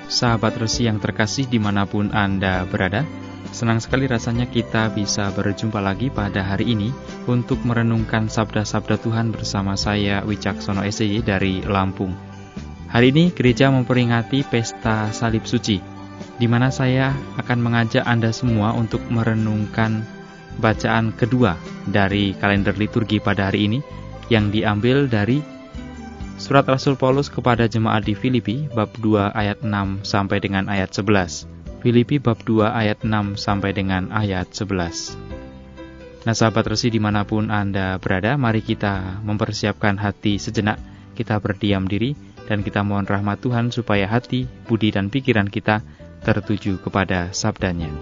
Sahabat Resi yang terkasih dimanapun Anda berada, senang sekali rasanya kita bisa berjumpa lagi pada hari ini untuk merenungkan sabda-sabda Tuhan bersama saya Wicaksono SY dari Lampung. Hari ini gereja memperingati Pesta Salib Suci, di mana saya akan mengajak Anda semua untuk merenungkan bacaan kedua dari kalender liturgi pada hari ini yang diambil dari Surat Rasul Paulus kepada jemaat di Filipi bab 2 ayat 6 sampai dengan ayat 11. Filipi bab 2 ayat 6 sampai dengan ayat 11. Nah, sahabat Resi dimanapun Anda berada, mari kita mempersiapkan hati sejenak, kita berdiam diri, dan kita mohon rahmat Tuhan supaya hati, budi, dan pikiran kita tertuju kepada sabdanya.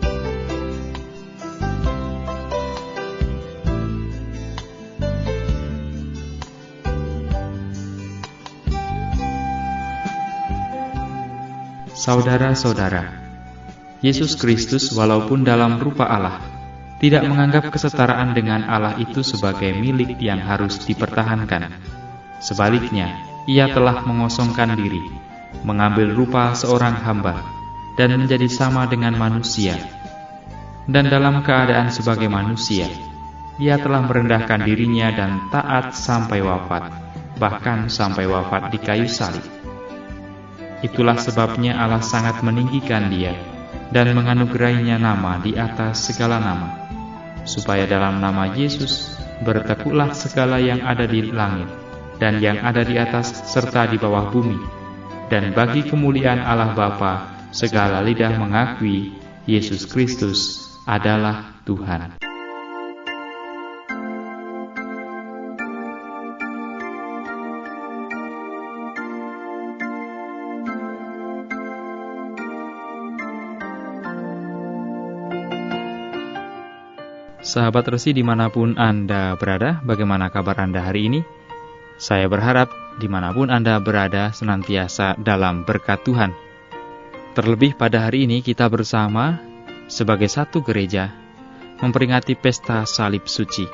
Saudara-saudara, Yesus Kristus walaupun dalam rupa Allah, tidak menganggap kesetaraan dengan Allah itu sebagai milik yang harus dipertahankan. Sebaliknya, Ia telah mengosongkan diri, mengambil rupa seorang hamba, dan menjadi sama dengan manusia. Dan dalam keadaan sebagai manusia, Ia telah merendahkan dirinya dan taat sampai wafat, bahkan sampai wafat di kayu salib. Itulah sebabnya Allah sangat meninggikan Dia dan menganugerahinya nama di atas segala nama, supaya dalam nama Yesus bertekuklah segala yang ada di langit dan yang ada di atas serta di bawah bumi, dan bagi kemuliaan Allah Bapa segala lidah mengakui Yesus Kristus adalah Tuhan. Sahabat Resi dimanapun Anda berada, bagaimana kabar Anda hari ini? Saya berharap dimanapun Anda berada senantiasa dalam berkat Tuhan. Terlebih pada hari ini kita bersama sebagai satu gereja memperingati Pesta Salib Suci.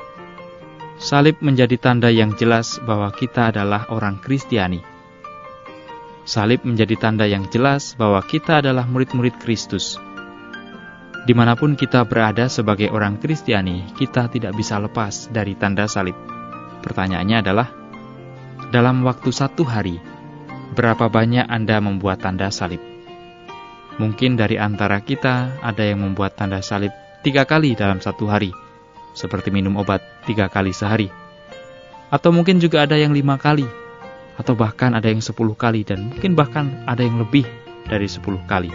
Salib menjadi tanda yang jelas bahwa kita adalah orang Kristiani. Salib menjadi tanda yang jelas bahwa kita adalah murid-murid Kristus. Dimanapun kita berada sebagai orang Kristiani, kita tidak bisa lepas dari tanda salib. Pertanyaannya adalah, dalam waktu satu hari, berapa banyak Anda membuat tanda salib? Mungkin dari antara kita ada yang membuat tanda salib 3 kali dalam satu hari, seperti minum obat 3 kali sehari. Atau mungkin juga ada yang 5 kali, atau bahkan ada yang 10 kali, dan mungkin bahkan ada yang lebih dari 10 kali.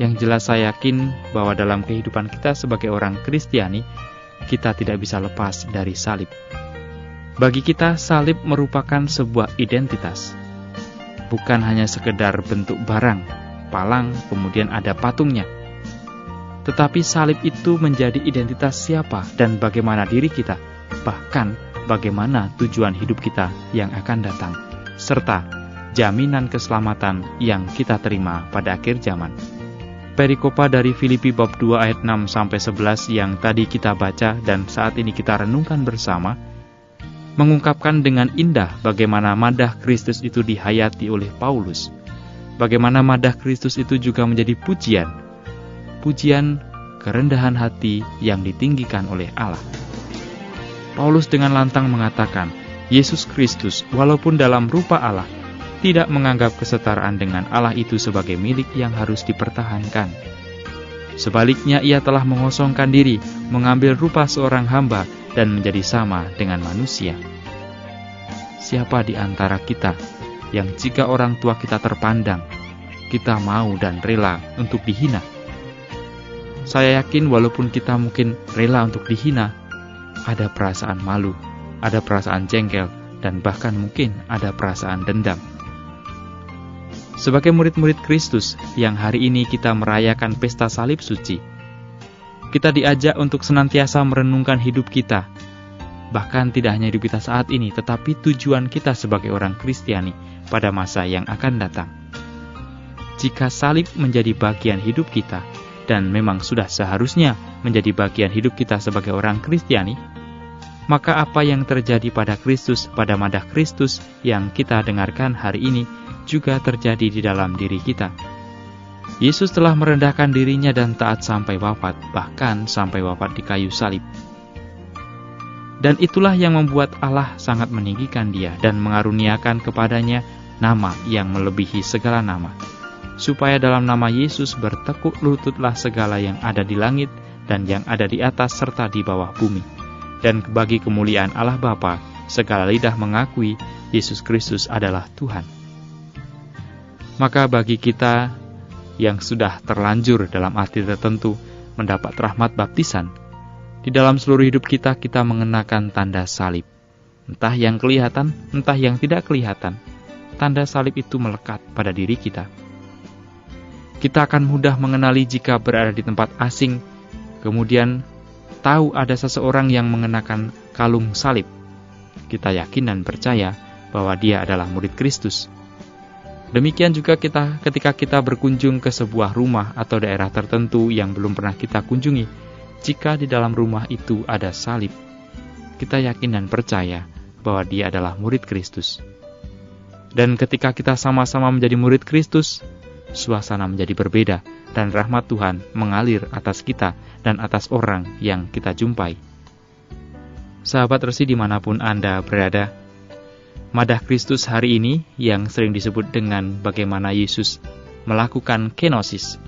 Yang jelas saya yakin bahwa dalam kehidupan kita sebagai orang Kristiani, kita tidak bisa lepas dari salib. Bagi kita, salib merupakan sebuah identitas. Bukan hanya sekedar bentuk barang, palang, kemudian ada patungnya. Tetapi salib itu menjadi identitas siapa dan bagaimana diri kita, bahkan bagaimana tujuan hidup kita yang akan datang, serta jaminan keselamatan yang kita terima pada akhir zaman. Perikopa dari Filipi bab 2 ayat 6 sampai 11 yang tadi kita baca dan saat ini kita renungkan bersama, mengungkapkan dengan indah bagaimana madah Kristus itu dihayati oleh Paulus. Bagaimana madah Kristus itu juga menjadi pujian. Pujian kerendahan hati yang ditinggikan oleh Allah. Paulus dengan lantang mengatakan, Yesus Kristus walaupun dalam rupa Allah, tidak menganggap kesetaraan dengan Allah itu sebagai milik yang harus dipertahankan. Sebaliknya, Ia telah mengosongkan diri, mengambil rupa seorang hamba, dan menjadi sama dengan manusia. Siapa di antara kita yang jika orang tua kita terpandang, kita mau dan rela untuk dihina? Saya yakin walaupun kita mungkin rela untuk dihina, ada perasaan malu, ada perasaan jengkel, dan bahkan mungkin ada perasaan dendam. Sebagai murid-murid Kristus yang hari ini kita merayakan Pesta Salib Suci, kita diajak untuk senantiasa merenungkan hidup kita. Bahkan tidak hanya hidup kita saat ini, tetapi tujuan kita sebagai orang Kristiani pada masa yang akan datang. Jika salib menjadi bagian hidup kita, dan memang sudah seharusnya menjadi bagian hidup kita sebagai orang Kristiani, maka apa yang terjadi pada Kristus, pada madah Kristus yang kita dengarkan hari ini, juga terjadi di dalam diri kita, Yesus telah merendahkan dirinya dan taat sampai wafat, bahkan sampai wafat di kayu salib. Dan itulah yang membuat Allah sangat meninggikan dia dan mengaruniakan kepadanya nama yang melebihi segala nama, supaya dalam nama Yesus bertekuk lututlah segala yang ada di langit dan yang ada di atas serta di bawah bumi. Dan bagi kemuliaan Allah Bapa, segala lidah mengakui Yesus Kristus adalah Tuhan. Maka bagi kita yang sudah terlanjur dalam arti tertentu mendapat rahmat baptisan, di dalam seluruh hidup kita mengenakan tanda salib. Entah yang kelihatan, entah yang tidak kelihatan, tanda salib itu melekat pada diri kita. Kita akan mudah mengenali jika berada di tempat asing, kemudian tahu ada seseorang yang mengenakan kalung salib. Kita yakin dan percaya bahwa dia adalah murid Kristus. Demikian juga ketika kita berkunjung ke sebuah rumah atau daerah tertentu yang belum pernah kita kunjungi, jika di dalam rumah itu ada salib, kita yakin dan percaya bahwa dia adalah murid Kristus. Dan ketika kita sama-sama menjadi murid Kristus, suasana menjadi berbeda dan rahmat Tuhan mengalir atas kita dan atas orang yang kita jumpai. Sahabat Resi dimanapun Anda berada, Madah Kristus hari ini yang sering disebut dengan bagaimana Yesus melakukan kenosis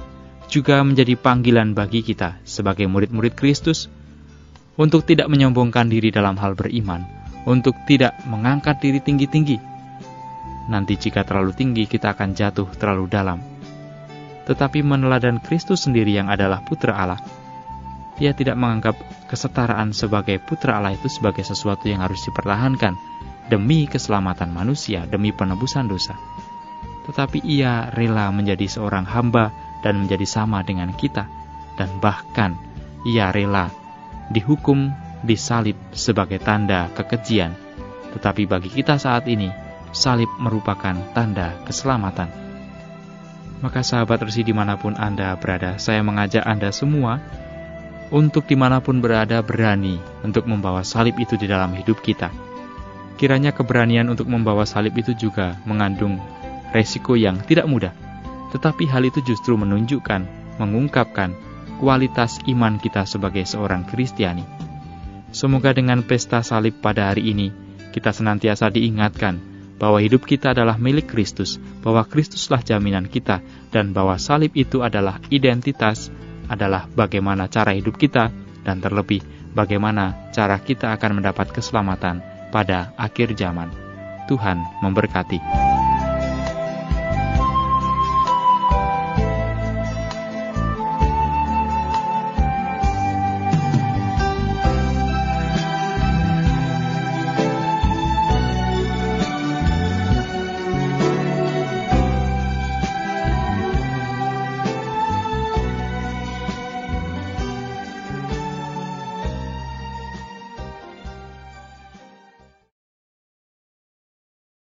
juga menjadi panggilan bagi kita sebagai murid-murid Kristus untuk tidak menyombongkan diri dalam hal beriman, untuk tidak mengangkat diri tinggi-tinggi. Nanti jika terlalu tinggi kita akan jatuh terlalu dalam. Tetapi meneladan Kristus sendiri yang adalah Putra Allah. Dia tidak menganggap kesetaraan sebagai Putra Allah itu sebagai sesuatu yang harus dipertahankan demi keselamatan manusia, demi penebusan dosa. Tetapi ia rela menjadi seorang hamba dan menjadi sama dengan kita. Dan bahkan ia rela dihukum, disalib sebagai tanda kekejian. Tetapi bagi kita saat ini, salib merupakan tanda keselamatan. Maka sahabat Resi dimanapun Anda berada, saya mengajak Anda semua untuk dimanapun berada berani untuk membawa salib itu di dalam hidup kita. Kiranya keberanian untuk membawa salib itu juga mengandung resiko yang tidak mudah. Tetapi hal itu justru menunjukkan, mengungkapkan kualitas iman kita sebagai seorang Kristiani. Semoga dengan pesta salib pada hari ini, kita senantiasa diingatkan bahwa hidup kita adalah milik Kristus, bahwa Kristuslah jaminan kita, dan bahwa salib itu adalah identitas, adalah bagaimana cara hidup kita, dan terlebih bagaimana cara kita akan mendapat keselamatan pada akhir zaman. Tuhan memberkati.